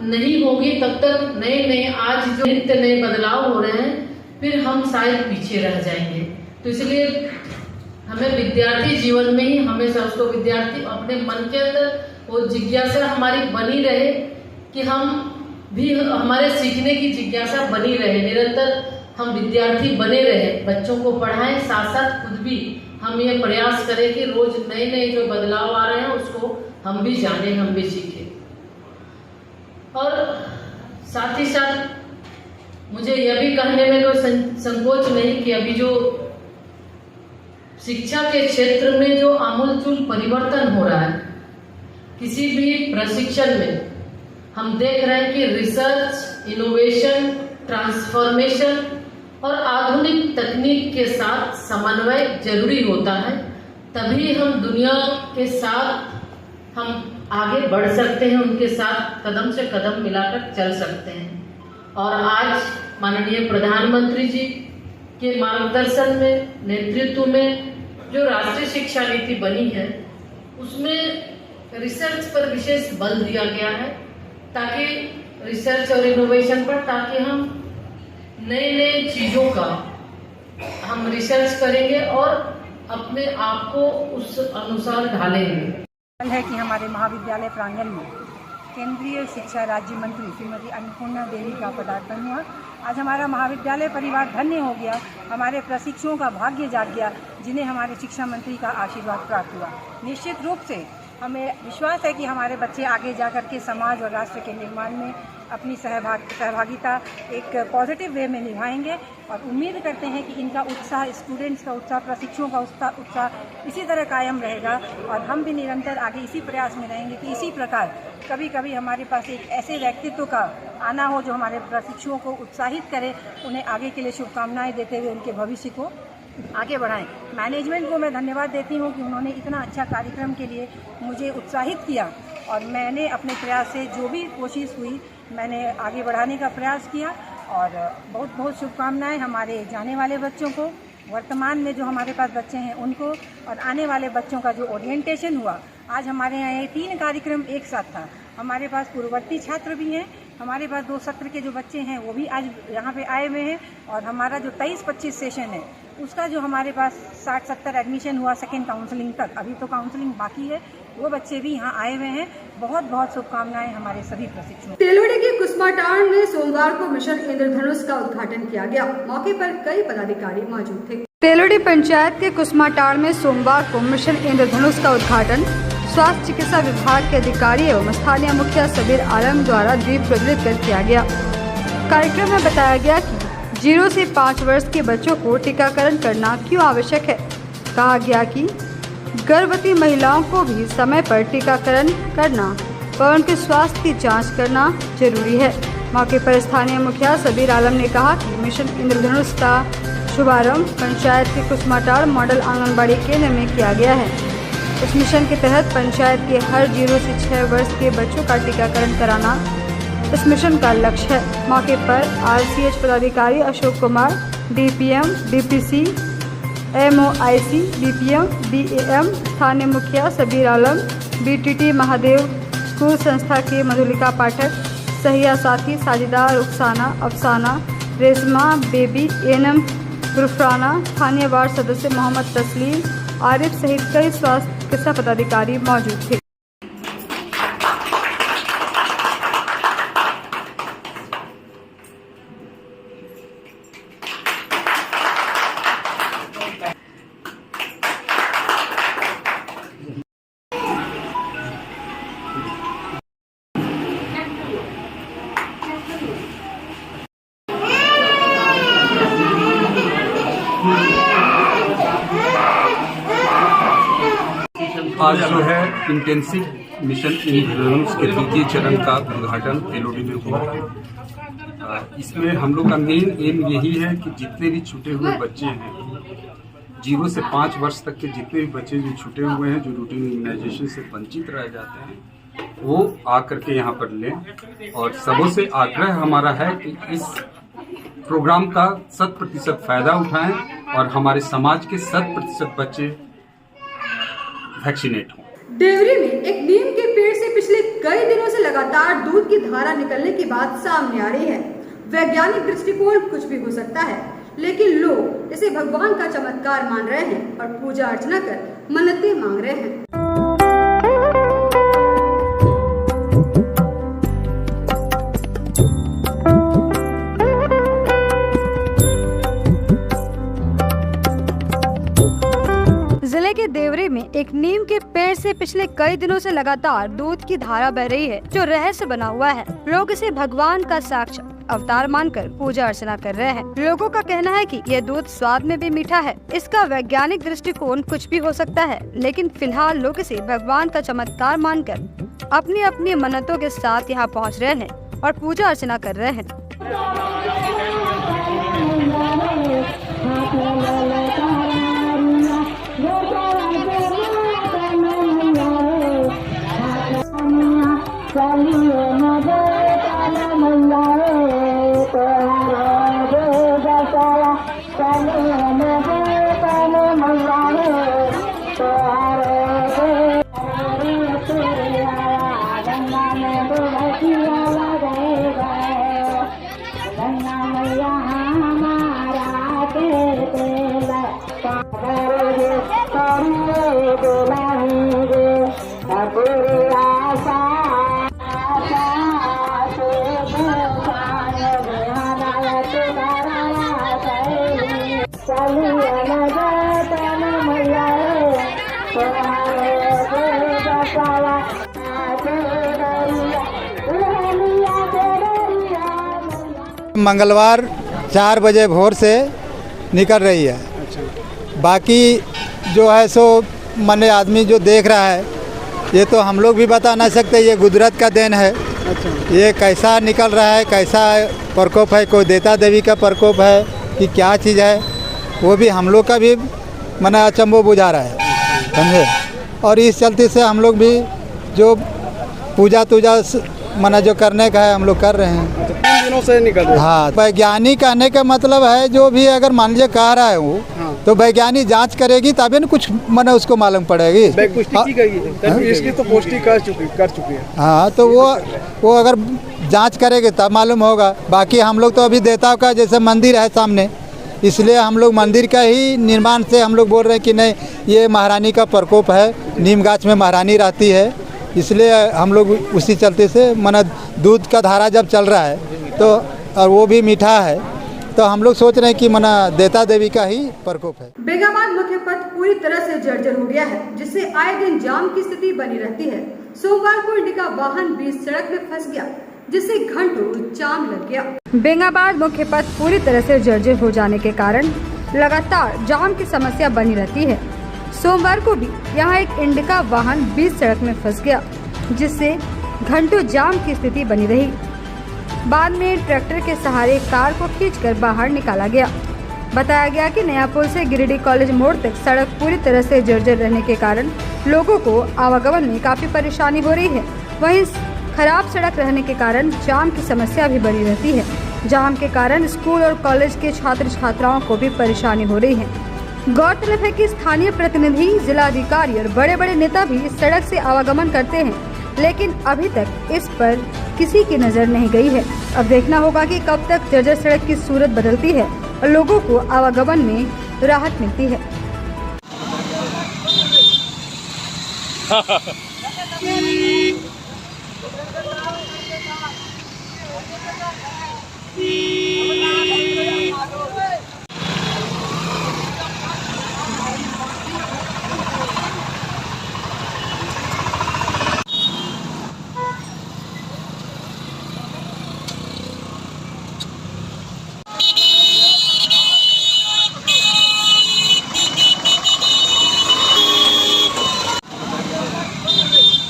नहीं होगी तब तक नए नए आज जो नित्य नए बदलाव हो रहे हैं फिर हम शायद पीछे रह जाएंगे। तो इसलिए हमें विद्यार्थी जीवन में ही हमेशा उसको विद्यार्थी अपने मन के अंदर वो जिज्ञासा हमारी बनी रहे कि हम भी हमारे सीखने की जिज्ञासा बनी रहे, निरंतर हम विद्यार्थी बने रहे, बच्चों को पढ़ाएं, साथ साथ खुद भी हम ये प्रयास करें कि रोज नए नए जो बदलाव आ रहे हैं उसको हम भी जानें, हम भी सीखें। और साथ ही साथ मुझे यह भी कहने में कोई संकोच नहीं कि अभी जो शिक्षा के क्षेत्र में जो आमूलचूल परिवर्तन हो रहा है, किसी भी प्रशिक्षण में हम देख रहे हैं कि रिसर्च, इनोवेशन, ट्रांसफॉर्मेशन और आधुनिक तकनीक के साथ समन्वय जरूरी होता है, तभी हम दुनिया के साथ हम आगे बढ़ सकते हैं, उनके साथ कदम से कदम मिलाकर चल सकते हैं। और आज माननीय प्रधानमंत्री जी के मार्गदर्शन में, नेतृत्व में जो राष्ट्रीय शिक्षा नीति बनी है, उसमें रिसर्च पर विशेष बल दिया गया है, ताकि रिसर्च और इनोवेशन पर, ताकि हम नए नए चीजों का हम रिसर्च करेंगे और अपने आप को उस अनुसार ढालेंगे। है कि हमारे महाविद्यालय प्रांगण में केंद्रीय शिक्षा राज्य मंत्री श्रीमती अन्नपूर्णा देवी का पदार्पण हुआ। आज हमारा महाविद्यालय परिवार धन्य हो गया, हमारे प्रशिक्षुओं का भाग्य जाग गया, जिन्हें हमारे शिक्षा मंत्री का आशीर्वाद प्राप्त हुआ। निश्चित रूप से हमें विश्वास है कि हमारे बच्चे आगे जाकर के समाज और राष्ट्र के निर्माण में अपनी सहभागिता एक पॉजिटिव वे में निभाएंगे और उम्मीद करते हैं कि इनका उत्साह, स्टूडेंट्स का उत्साह, प्रशिक्षुओं का उत्साह इसी तरह कायम रहेगा और हम भी निरंतर आगे इसी प्रयास में रहेंगे कि इसी प्रकार कभी कभी हमारे पास एक ऐसे व्यक्तित्व का आना हो जो हमारे प्रशिक्षुओं को उत्साहित करे, उन्हें आगे के लिए शुभकामनाएं देते हुए उनके भविष्य को आगे बढ़ाएं। मैनेजमेंट को मैं धन्यवाद देती हूं कि उन्होंने इतना अच्छा कार्यक्रम के लिए मुझे उत्साहित किया और मैंने अपने प्रयास से जो भी कोशिश हुई मैंने आगे बढ़ाने का प्रयास किया। और बहुत बहुत शुभकामनाएं हमारे जाने वाले बच्चों को, वर्तमान में जो हमारे पास बच्चे हैं उनको, और आने वाले बच्चों का जो ओरिएंटेशन हुआ। आज हमारे यहाँ ये 3 कार्यक्रम एक साथ था। हमारे पास पूर्ववर्ती छात्र भी हैं, हमारे पास 2 सत्र के जो बच्चे हैं वो भी आज यहाँ पे आए हुए हैं, और हमारा जो 23-25 सेशन है उसका जो हमारे पास 60-70 एडमिशन हुआ सेकेंड काउंसलिंग तक, अभी तो काउंसलिंग बाकी है, वो बच्चे भी यहाँ आए हुए हैं। बहुत बहुत शुभकामनाएं हमारे सभी प्रशिक्षुओं। तेलोड़ी के कुसमाटांड़ में सोमवार को मिशन इंद्रधनुष का उद्घाटन किया गया। मौके पर कई पदाधिकारी मौजूद थे। तेलोड़ी पंचायत के कुसमाटांड़ में सोमवार को मिशन इंद्रधनुष का उद्घाटन स्वास्थ्य चिकित्सा विभाग के अधिकारी एवं स्थानीय मुखिया सबीर आलम द्वारा दीप प्रज्वलित कर किया गया। कार्यक्रम में बताया गया कि 0 से 5 वर्ष के बच्चों को टीकाकरण करना क्यों आवश्यक है। कहा गया कि गर्भवती महिलाओं को भी समय पर टीकाकरण करना और उनके स्वास्थ्य की जांच करना जरूरी है। मौके पर स्थानीय मुखिया सबीर आलम ने कहा कि मिशन इंद्रधनुष का शुभारंभ पंचायत के कुसमाटांड़ मॉडल आंगनबाड़ी केंद्र में किया गया है। इस मिशन के तहत पंचायत के हर 0 से 6 वर्ष के बच्चों का टीकाकरण कराना इस मिशन का लक्ष्य है। मौके पर RCH पदाधिकारी Ashok Kumar, DPM, DPC, MOIC, DPM, DAM, स्थानीय मुखिया सबीर आलम, BTT महादेव स्कूल संस्था के मधुलिका पाठक, सहिया साथी साजिदा, रुखसाना, अफसाना, रेशमा, बेबी, एनम गुरफराना, स्थानीय वार्ड सदस्य मोहम्मद तस्लीम, आरिफ सहित कई स्वास्थ्य चिकित्सा पदाधिकारी मौजूद थे। आज जो है इंटेंसिव मिशन इंद्रधनुष के 2य चरण का उद्घाटन तेलोड़ी में हुआ है। इसमें हम लोग का मेन एम यही है कि जितने भी छूटे हुए बच्चे हैं, 0 से 5 वर्ष तक के जितने भी बच्चे जो छूटे हुए हैं, जो रूटीन इम्यूनाइजेशन से वंचित रह जाते हैं, वो आकर के यहाँ पर लें। और सबों से आग्रह हमारा है कि इस प्रोग्राम का 100% फायदा उठाएं और हमारे समाज के 100% बच्चे वैक्सीनेट हों। देवरी में एक नीम के पेड़ से पिछले कई दिनों से लगातार दूध की धारा निकलने की बात सामने आ रही है। वैज्ञानिक दृष्टिकोण कुछ भी हो सकता है, लेकिन लोग इसे भगवान का चमत्कार मान रहे हैं और पूजा अर्चना कर मन्नतें मांग रहे हैं। जिले के देवरी में एक नीम के पेड़ से पिछले कई दिनों से लगातार दूध की धारा बह रही है, जो रहस्य बना हुआ है। लोग इसे भगवान का साक्षात अवतार मानकर पूजा अर्चना कर रहे हैं। लोगों का कहना है कि यह दूध स्वाद में भी मीठा है। इसका वैज्ञानिक दृष्टिकोण कुछ भी हो सकता है, लेकिन फिलहाल लोग इसे भगवान का चमत्कार मानकर अपनी अपनी मन्नतों के साथ यहाँ पहुँच रहे हैं और पूजा अर्चना कर रहे हैं। मंगलवार 4 बजे भोर से निकल रही है। बाकी जो है सो माने आदमी जो देख रहा है ये तो हम लोग भी बता नहीं सकते, ये कुदरत का देन है। ये कैसा निकल रहा है, कैसा प्रकोप है, कोई देवता देवी का प्रकोप है कि क्या चीज़ है, वो भी हम लोग का भी माने अचंभो बुझा रहा है, समझे। और इस चलते से हम लोग भी जो पूजा माना जो करने का है हम लोग कर रहे हैं। 3 दिनों से निकल रहे हैं। हाँ, वैज्ञानिक कहने का मतलब है जो भी अगर मान लीजिए कह रहा है वो तो वैज्ञानिक जांच करेगी तभी ना कुछ माने उसको मालूम पड़ेगी। पुष्टि की गई है, इसकी तो पुष्टि कर चुकी है। हाँ, तो वो अगर जांच करेगी तब मालूम होगा। बाकी हम लोग तो अभी देवताओं का जैसे मंदिर है सामने, इसलिए हम लोग मंदिर का ही निर्माण से हम लोग बोल रहे हैं कि नहीं ये महारानी का प्रकोप है, नीम गाछ में महारानी रहती है, इसलिए हम लोग उसी चलते से माना दूध का धारा जब चल रहा है तो और वो भी मीठा है तो हम लोग सोच रहे हैं कि माना देवता देवी का ही प्रकोप है। बेगाबाद मुख्य पथ पूरी तरह से जर्जर हो गया है, जिससे आए दिन जाम की स्थिति बनी रहती है। सोमवार को इंडिका वाहन बीच सड़क में फंस गया, जिससे घंटों जाम लग गया। बेगाबाद मुख्य पथ पूरी तरह से जर्जर हो जाने के कारण लगातार जाम की समस्या बनी रहती है। सोमवार को भी यहाँ एक इंडिका वाहन बीच सड़क में फंस गया, जिससे घंटों जाम की स्थिति बनी रही। बाद में ट्रैक्टर के सहारे कार को खींचकर बाहर निकाला गया। बताया गया कि नया पुल से गिरिडीह कॉलेज मोड़ तक सड़क पूरी तरह से जर्जर रहने के कारण लोगों को आवागमन में काफी परेशानी हो रही है। वहीं खराब सड़क रहने के कारण जाम की समस्या भी बनी रहती है। जाम के कारण स्कूल और कॉलेज के छात्र छात्राओं को भी परेशानी हो रही है। गौरतलब है कि स्थानीय प्रतिनिधि, जिलाधिकारी और बड़े बड़े नेता भी इस सड़क से आवागमन करते हैं, लेकिन अभी तक इस पर किसी की नजर नहीं गई है। अब देखना होगा कि कब तक जर्जर सड़क की सूरत बदलती है और लोगों को आवागमन में राहत मिलती है।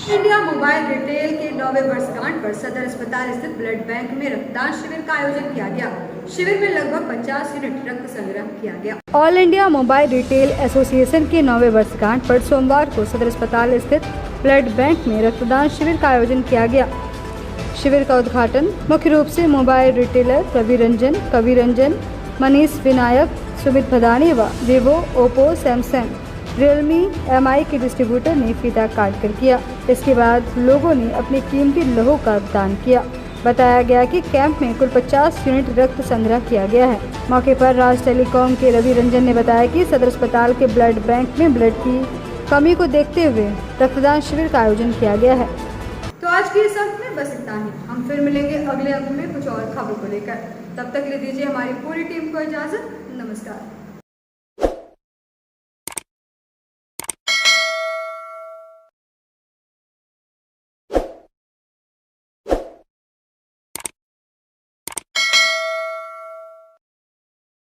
इंडिया मोबाइल रिटेल के 9वें वर्षगांठ पर सदर अस्पताल स्थित ब्लड बैंक में रक्तदान शिविर का आयोजन किया गया। शिविर में लगभग 50 यूनिट रक्त संग्रह किया गया। All India mobile retail association के 9वें वर्षगांठ पर सोमवार को सदर अस्पताल स्थित ब्लड बैंक में रक्तदान शिविर का आयोजन किया गया। शिविर का उद्घाटन मुख्य रूप से मोबाइल रिटेलर रवि रंजन, कवि रंजन, मनीष विनायक, सुमित भदानी व Vivo, Oppo, Samsung, Realme, MI के डिस्ट्रीब्यूटर ने फीता काट कर किया। इसके बाद लोगों ने अपने कीमती लहू का दान किया। बताया गया कि कैंप में कुल 50 यूनिट रक्त संग्रह किया गया है। मौके पर राज टेलीकॉम के रवि रंजन ने बताया कि सदर अस्पताल के ब्लड बैंक में ब्लड की कमी को देखते हुए रक्तदान शिविर का आयोजन किया गया है। तो आज की इस अंक में बस इतना ही। हम फिर मिलेंगे अगले अंक में कुछ और खबरों को लेकर। तब तक ले दीजिए हमारी पूरी टीम को इजाजत। नमस्कार।